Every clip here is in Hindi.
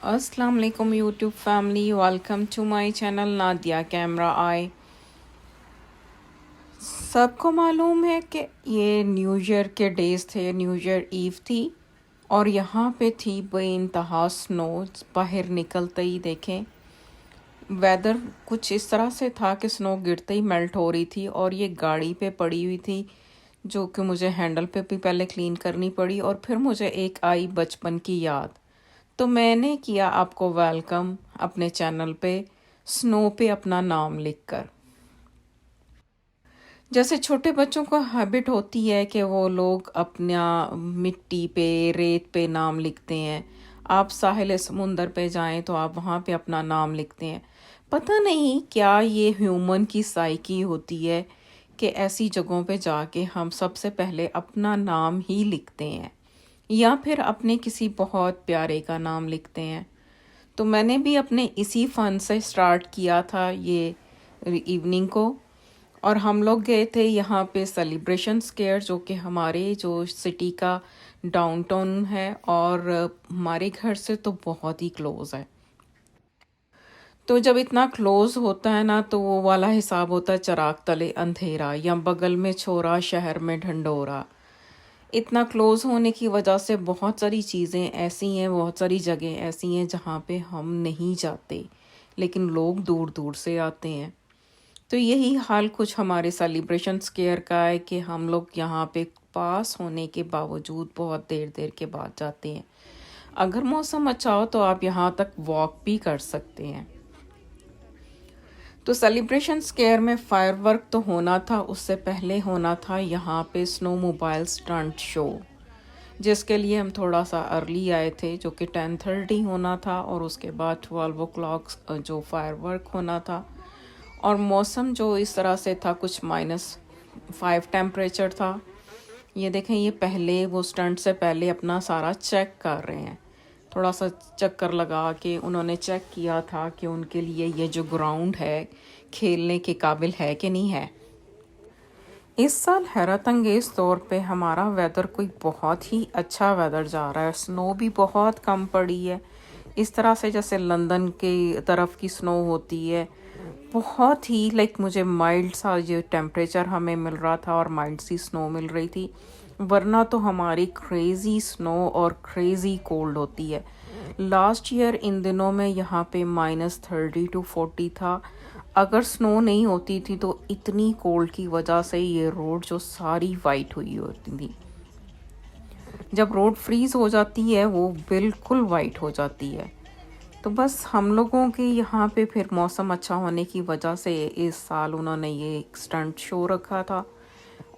अस्सलाम वालेकुम YouTube family, welcome to my channel Nadia camera I. सबको मालूम है कि ये न्यू ईयर के डेज़ थे, न्यू ईयर ईव थी और यहाँ पे थी बेइंतहा स्नो। बाहर निकलते ही देखें वेदर कुछ इस तरह से था कि स्नो गिरते ही मेल्ट हो रही थी और ये गाड़ी पे पड़ी हुई थी, जो कि मुझे हैंडल पे भी पहले क्लीन करनी पड़ी और फिर मुझे एक आई बचपन की याद। तो मैंने किया आपको वेलकम अपने चैनल पे स्नो पे अपना नाम लिखकर। जैसे छोटे बच्चों को हैबिट होती है कि वो लोग अपना मिट्टी पे रेत पे नाम लिखते हैं। आप साहिल समुंदर पे जाएं तो आप वहाँ पे अपना नाम लिखते हैं। पता नहीं क्या ये ह्यूमन की साइकी होती है कि ऐसी जगहों पे जाके हम सबसे पहले अपना नाम ही लिखते हैं या फिर अपने किसी बहुत प्यारे का नाम लिखते हैं। तो मैंने भी अपने इसी फ़न से स्टार्ट किया था ये इवनिंग को। और हम लोग गए थे यहाँ पे सेलिब्रेशन स्क्वायर, जो कि हमारे जो सिटी का डाउनटाउन है और हमारे घर से तो बहुत ही क्लोज़ है। तो जब इतना क्लोज होता है ना, तो वो वाला हिसाब होता है चिराग तले अंधेरा या बगल में छोरा शहर में ढंढोरा। इतना क्लोज होने की वजह से बहुत सारी चीज़ें ऐसी हैं, बहुत सारी जगह ऐसी हैं जहाँ पे हम नहीं जाते, लेकिन लोग दूर दूर से आते हैं। तो यही हाल कुछ हमारे सेलिब्रेशन स्क्वायर का है कि हम लोग यहाँ पे पास होने के बावजूद बहुत देर देर के बाद जाते हैं। अगर मौसम अच्छा हो तो आप यहाँ तक वॉक भी कर सकते हैं। तो सेलिब्रेशन स्क्वायर में फायरवर्क तो होना था, उससे पहले होना था यहाँ पे स्नो मोबाइल स्टंट शो, जिसके लिए हम थोड़ा सा अर्ली आए थे, जो कि 10:30 होना था और उसके बाद 12 o'clock जो फायरवर्क होना था। और मौसम जो इस तरह से था, कुछ -5 टेम्परेचर था। ये देखें, ये पहले वो स्टंट से पहले अपना सारा चेक कर रहे हैं। थोड़ा सा चक्कर लगा के उन्होंने चेक किया था कि उनके लिए ये जो ग्राउंड है खेलने के काबिल है कि नहीं है। इस साल हैरत अंगेज़ तौर पे हमारा वेदर कोई बहुत ही अच्छा वेदर जा रहा है। स्नो भी बहुत कम पड़ी है, इस तरह से जैसे लंदन की तरफ की स्नो होती है। बहुत ही मुझे माइल्ड सा ये टेम्परेचर हमें मिल रहा था और माइल्ड सी स्नो मिल रही थी, वरना तो हमारी क्रेज़ी स्नो और क्रेज़ी कोल्ड होती है। लास्ट ईयर इन दिनों में यहाँ पे -30 to 40 था। अगर स्नो नहीं होती थी तो इतनी कोल्ड की वजह से ये रोड जो सारी वाइट हुई होती थी। जब रोड फ्रीज हो जाती है वो बिल्कुल वाइट हो जाती है। तो बस हम लोगों के यहाँ पे फिर मौसम अच्छा होने की वजह से इस साल उन्होंने ये स्टंट शो रखा था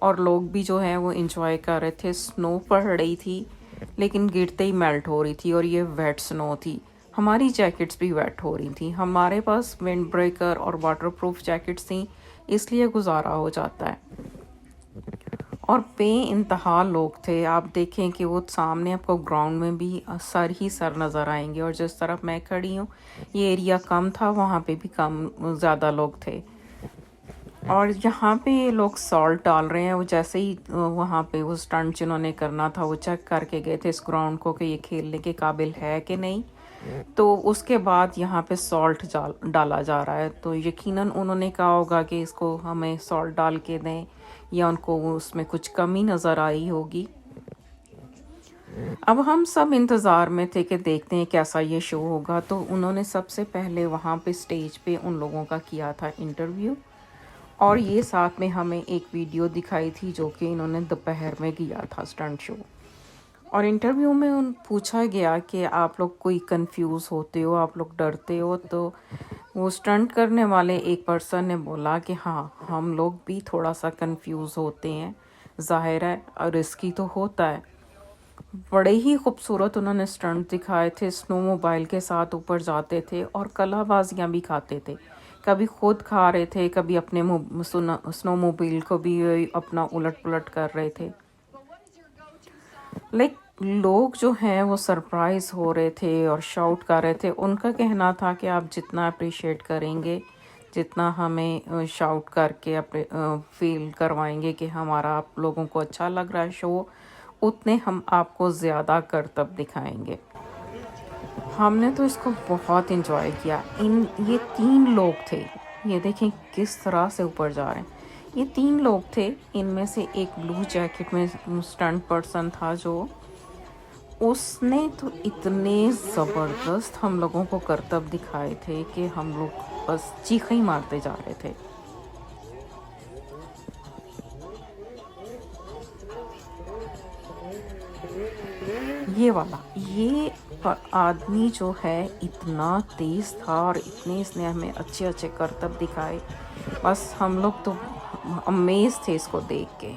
और लोग भी जो है वो एंजॉय कर रहे थे। स्नो पड़ रही थी लेकिन गिरते ही मेल्ट हो रही थी और ये वेट स्नो थी। हमारी जैकेट्स भी वेट हो रही थी। हमारे पास विंड ब्रेकर और वाटरप्रूफ जैकेट्स थी, इसलिए गुजारा हो जाता है। और बेइंतहा लोग थे। आप देखें कि वो सामने आपको ग्राउंड में भी सर ही सर नज़र आएंगे और जिस तरफ मैं खड़ी हूँ ये एरिया कम था, वहाँ पे भी कम ज़्यादा लोग थे। और यहाँ पे ये लोग सॉल्ट डाल रहे हैं। वो जैसे ही वहाँ पे वो स्टंट जिन्होंने करना था वो चेक करके गए थे इस ग्राउंड को कि ये खेलने के काबिल है कि नहीं, तो उसके बाद यहाँ पे सॉल्ट डाला जा रहा है। तो यकीनन उन्होंने कहा होगा कि इसको हमें सॉल्ट डाल के दें, या उनको उसमें कुछ कमी नज़र आई होगी। अब हम सब इंतज़ार में थे कि देखते हैं कैसा ये शो होगा। तो उन्होंने सबसे पहले वहाँ पे स्टेज पे उन लोगों का किया था इंटरव्यू, और ये साथ में हमें एक वीडियो दिखाई थी जो कि इन्होंने दोपहर में किया था स्टंट शो। और इंटरव्यू में उन पूछा गया कि आप लोग कोई कंफ्यूज होते हो, आप लोग डरते हो? तो वो स्टंट करने वाले एक पर्सन ने बोला कि हाँ, हम लोग भी थोड़ा सा कंफ्यूज होते हैं, जाहिर है, और रिस्की तो होता है। बड़े ही खूबसूरत उन्होंने स्टंट दिखाए थे। स्नो मोबाइल के साथ ऊपर जाते थे और कलाबाजियाँ भी खाते थे। कभी खुद खा रहे थे, कभी अपने स्नो मोबाइल को भी अपना उलट पुलट कर रहे थे। लोग जो हैं वो सरप्राइज हो रहे थे और शाउट कर रहे थे। उनका कहना था कि आप जितना अप्रिशिएट करेंगे, जितना हमें शाउट करके फील करवाएंगे कि हमारा आप लोगों को अच्छा लग रहा है शो, उतने हम आपको ज़्यादा करतब दिखाएंगे। हमने तो इसको बहुत इंजॉय किया। ये 3 लोग थे, ये देखें किस तरह से ऊपर जा रहे हैं। ये 3 लोग थे, इनमें से एक ब्लू जैकेट में स्टंट पर्सन था जो उसने तो इतने ज़बरदस्त हम लोगों को करतब दिखाए थे कि हम लोग बस चीखें ही मारते जा रहे थे। ये वाला ये आदमी जो है इतना तेज़ था और इतने इसने हमें अच्छे अच्छे करतब दिखाए, बस हम लोग तो अमेज थे इसको देख के।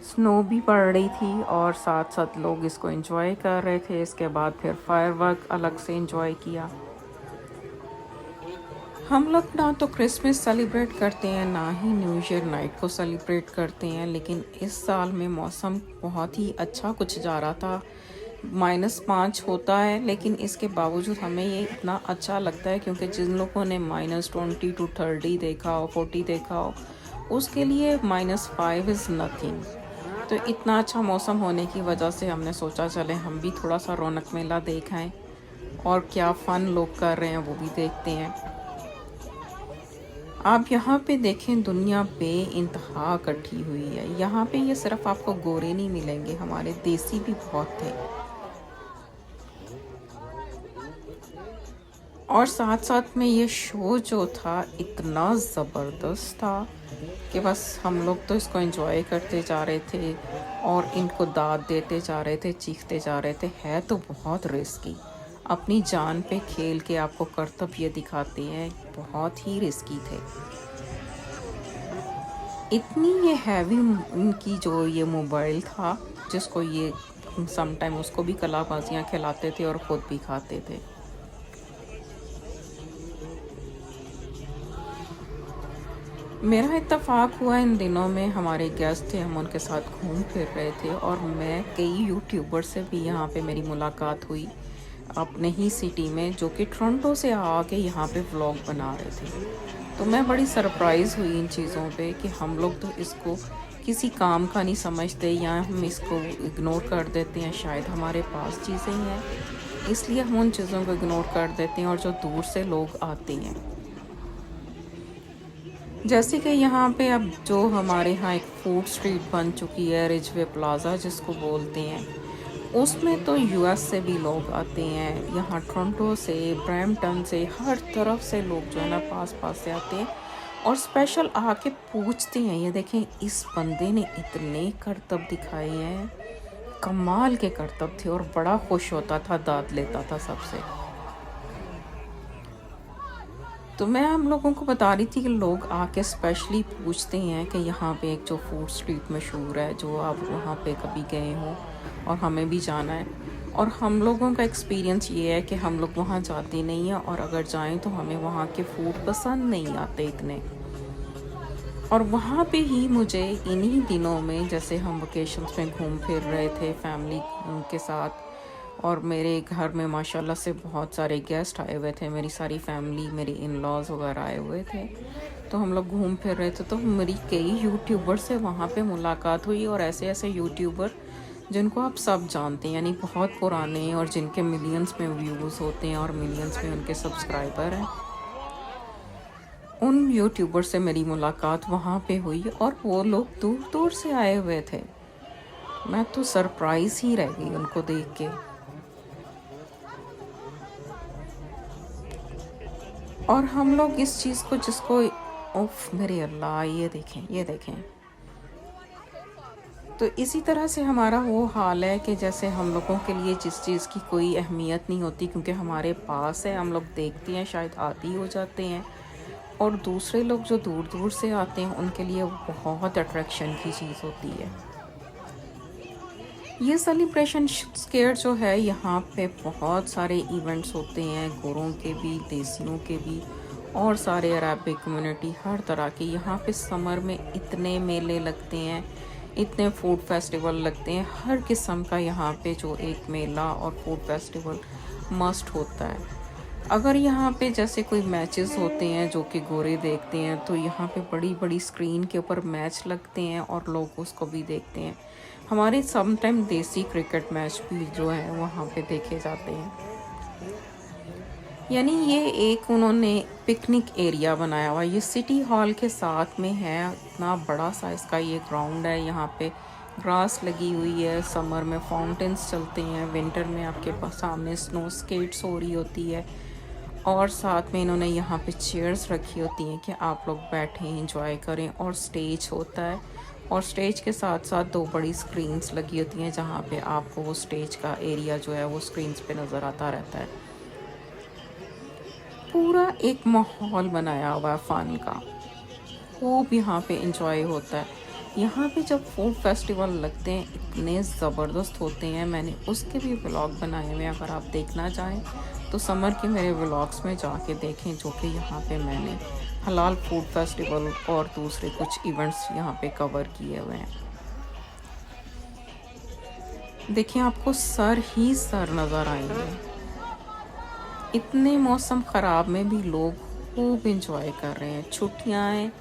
स्नो भी पड़ रही थी और साथ साथ लोग इसको एंजॉय कर रहे थे। इसके बाद फिर फायरवर्क अलग से एंजॉय किया। हम लोग ना तो क्रिसमस सेलिब्रेट करते हैं ना ही न्यू ईयर नाइट को सेलिब्रेट करते हैं, लेकिन इस साल में मौसम बहुत ही अच्छा कुछ जा रहा था। -5 होता है, लेकिन इसके बावजूद हमें ये इतना अच्छा लगता है क्योंकि जिन लोगों ने -20 to 30 देखा हो, 40 देखा हो, उसके लिए -5 इज़ नथिंग। तो इतना अच्छा मौसम होने की वजह से हमने सोचा चले हम भी थोड़ा सा रौनक मेला देख आएँ और क्या फ़न लोग कर रहे हैं वो भी देखते हैं। आप यहाँ पे देखें, दुनिया बेइंतहा इकट्ठी हुई है। यहाँ पे ये सिर्फ आपको गोरे नहीं मिलेंगे, हमारे देसी भी बहुत थे। और साथ साथ में ये शो जो था इतना ज़बरदस्त था कि बस हम लोग तो इसको एंजॉय करते जा रहे थे और इनको दाद देते जा रहे थे, चीखते जा रहे थे। है तो बहुत रिस्की, अपनी जान पे खेल के आपको करतब ये दिखाते हैं, बहुत ही रिस्की थे। इतनी ये हैवी इनकी जो ये मोबाइल था, जिसको ये सम टाइम उसको भी कलाबाजियाँ खिलाते थे और ख़ुद भी खाते थे। मेरा इत्तेफाक हुआ इन दिनों में, हमारे गेस्ट थे, हम उनके साथ घूम फिर रहे थे और मैं कई यूट्यूबर से भी यहाँ पे मेरी मुलाकात हुई अपने ही सिटी में, जो कि टोरंटो से आके यहाँ पे व्लॉग बना रहे थे। तो मैं बड़ी सरप्राइज़ हुई इन चीज़ों पे कि हम लोग तो इसको किसी काम का नहीं समझते या हम इसको इग्नोर कर देते हैं। शायद हमारे पास चीज़ें हैं इसलिए हम उन चीज़ों को इग्नोर कर देते हैं और जो दूर से लोग आते हैं, जैसे कि यहाँ पे अब जो हमारे यहाँ एक फूड स्ट्रीट बन चुकी है, रिजवे प्लाज़ा जिसको बोलते हैं, उसमें तो यूएस से भी लोग आते हैं। यहाँ टोरंटो से, ब्रैम्पटन से, हर तरफ से लोग जो है ना पास से आते हैं और स्पेशल आके पूछते हैं। ये देखें, इस बंदे ने इतने करतब दिखाए हैं, कमाल के करतब थे और बड़ा खुश होता था, दाद लेता था सबसे। तो मैं हम लोगों को बता रही थी कि लोग आके स्पेशली पूछते हैं कि यहाँ पे एक जो फूड स्ट्रीट मशहूर है, जो आप वहाँ पे कभी गए हो और हमें भी जाना है। और हम लोगों का एक्सपीरियंस ये है कि हम लोग वहाँ जाते नहीं हैं और अगर जाएं तो हमें वहाँ के फूड पसंद नहीं आते इतने। और वहाँ पे ही मुझे इन्हीं दिनों में, जैसे हम वेकेशंस में घूम फिर रहे थे फैमिली के साथ और मेरे घर में माशाल्लाह से बहुत सारे गेस्ट आए हुए थे, मेरी सारी फैमिली, मेरे इन लॉज वगैरह आए हुए थे, तो हम लोग घूम फिर रहे थे। तो मेरी कई यूट्यूबर से वहाँ पे मुलाकात हुई और ऐसे ऐसे यूट्यूबर जिनको आप सब जानते हैं, यानी बहुत पुराने और जिनके मिलियंस में व्यूज़ होते हैं और मिलियंस में उनके सब्सक्राइबर हैं, उन यूट्यूबर से मेरी मुलाकात वहाँ पे हुई और वो लोग दूर दूर से आए हुए थे। मैं तो सरप्राइज़ ही रह गई उनको देख के। और हम लोग इस चीज़ को जिसको उफ मेरे अल्लाह, ये देखें। तो इसी तरह से हमारा वो हाल है कि जैसे हम लोगों के लिए जिस चीज़ की कोई अहमियत नहीं होती क्योंकि हमारे पास है, हम लोग देखते हैं, शायद आदी हो जाते हैं, और दूसरे लोग जो दूर दूर से आते हैं उनके लिए वो बहुत अट्रैक्शन की चीज़ होती है। ये सेलिब्रेशन स्केयर जो है, यहाँ पे बहुत सारे इवेंट्स होते हैं, गोरों के भी, देसियों के भी और सारे अरबिक कम्युनिटी, हर तरह के। यहाँ पे समर में इतने मेले लगते हैं, इतने फूड फेस्टिवल लगते हैं, हर किस्म का यहाँ पे जो एक मेला और फूड फेस्टिवल मस्ट होता है। अगर यहाँ पे जैसे कोई मैचेस होते हैं जो कि गोरे देखते हैं, तो यहाँ पे बड़ी बड़ी स्क्रीन के ऊपर मैच लगते हैं और लोग उसको भी देखते हैं। हमारे सम टाइम देसी क्रिकेट मैच भी जो है वहाँ पे देखे जाते हैं। यानी ये एक उन्होंने पिकनिक एरिया बनाया हुआ, ये सिटी हॉल के साथ में है। इतना बड़ा सा इसका ये ग्राउंड है, यहाँ पे ग्रास लगी हुई है, समर में फाउंटेन्स चलते हैं, विंटर में आपके पास सामने स्नो स्केट्स हो रही होती है, और साथ में इन्होंने यहाँ पे चेयर्स रखी होती हैं कि आप लोग बैठें एंजॉय करें, और स्टेज होता है, और स्टेज के साथ साथ 2 बड़ी स्क्रीन्स लगी होती हैं जहाँ पे आपको वो स्टेज का एरिया जो है वो स्क्रीन्स पे नज़र आता रहता है। पूरा एक माहौल बनाया हुआ है फ़न का, खूब यहाँ पे इंजॉय होता है। यहाँ पे जब फूड फेस्टिवल लगते हैं इतने ज़बरदस्त होते हैं, मैंने उसके भी व्लॉग बनाए हुए हैं, अगर आप देखना चाहें तो समर के मेरे व्लॉग्स में जाके देखें, जो कि यहाँ पे मैंने हलाल फूड फेस्टिवल और दूसरे कुछ इवेंट्स यहाँ पे कवर किए हुए हैं। देखिए आपको सर ही सर नज़र आएंगे, इतने मौसम ख़राब में भी लोग खूब इंजॉय कर रहे हैं। छुट्टियाँ हैं,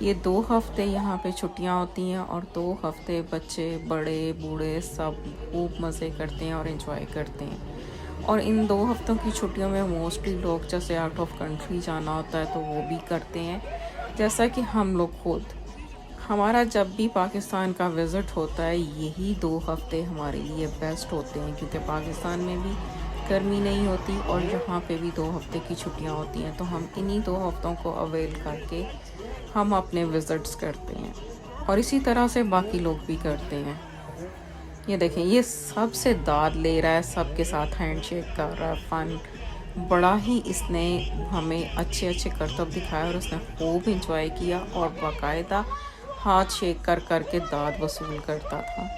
ये 2 हफ्ते यहाँ पे छुट्टियाँ होती हैं, और 2 हफ्ते बच्चे बड़े बूढ़े सब खूब मज़े करते हैं और इंजॉय करते हैं। और इन 2 हफ्तों की छुट्टियों में मोस्टली लोग जैसे आउट ऑफ कंट्री जाना होता है तो वो भी करते हैं। जैसा कि हम लोग खुद, हमारा जब भी पाकिस्तान का विज़िट होता है यही 2 हफ्ते हमारे लिए बेस्ट होते हैं, क्योंकि पाकिस्तान में भी गर्मी नहीं होती और यहाँ पे भी 2 हफ्ते की छुट्टियाँ होती हैं, तो हम इन्हीं 2 हफ्तों को अवेल करके हम अपने विज़िट्स करते हैं, और इसी तरह से बाकी लोग भी करते हैं। ये देखें, ये सबसे दाद ले रहा है, सबके साथ हैंडशेक कर रहा है, फ़न बड़ा ही इसने हमें अच्छे अच्छे करतब दिखाया, और उसने खूब इंजॉय किया और बाकायदा हाथ शेक कर करके दाद वसूल करता था।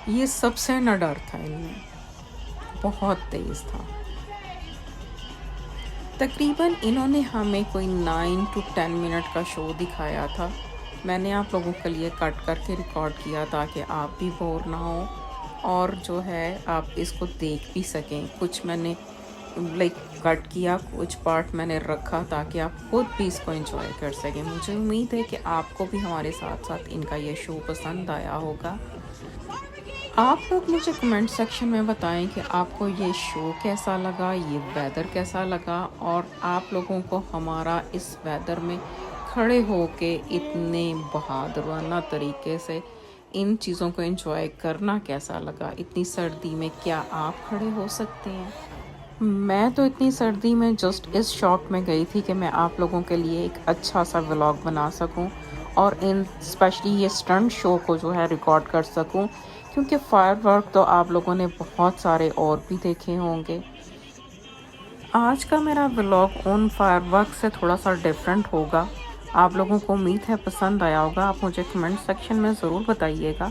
ये सबसे न डर था इनमें, बहुत तेज़ था। तकरीबन इन्होंने हमें कोई 9 to 10 मिनट का शो दिखाया था। मैंने आप लोगों के लिए कट करके रिकॉर्ड किया ताकि आप भी बोर ना हो, और जो है आप इसको देख भी सकें। कुछ मैंने कट किया, कुछ पार्ट मैंने रखा ताकि आप खुद भी इसको एंजॉय कर सकें। मुझे उम्मीद है कि आपको भी हमारे साथ साथ इनका ये शो पसंद आया होगा। आप लोग मुझे कमेंट सेक्शन में बताएं कि आपको ये शो कैसा लगा, ये वेदर कैसा लगा, और आप लोगों को हमारा इस वेदर में खड़े होके इतने बहादुराना तरीके से इन चीज़ों को एंजॉय करना कैसा लगा। इतनी सर्दी में क्या आप खड़े हो सकते हैं? मैं तो इतनी सर्दी में जस्ट इस शौक में गई थी कि मैं आप लोगों के लिए एक अच्छा सा व्लॉग बना सकूं, और इन स्पेशली ये स्टंट शो को जो है रिकॉर्ड कर सकूं, क्योंकि फायरवर्क तो आप लोगों ने बहुत सारे और भी देखे होंगे। आज का मेरा व्लॉग उन फायरवर्क से थोड़ा सा डिफरेंट होगा। आप लोगों को उम्मीद है पसंद आया होगा। आप मुझे कमेंट सेक्शन में ज़रूर बताइएगा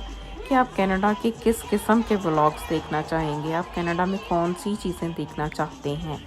कि आप कनाडा के किस किस्म के व्लॉग्स देखना चाहेंगे, आप कनाडा में कौन सी चीज़ें देखना चाहते हैं।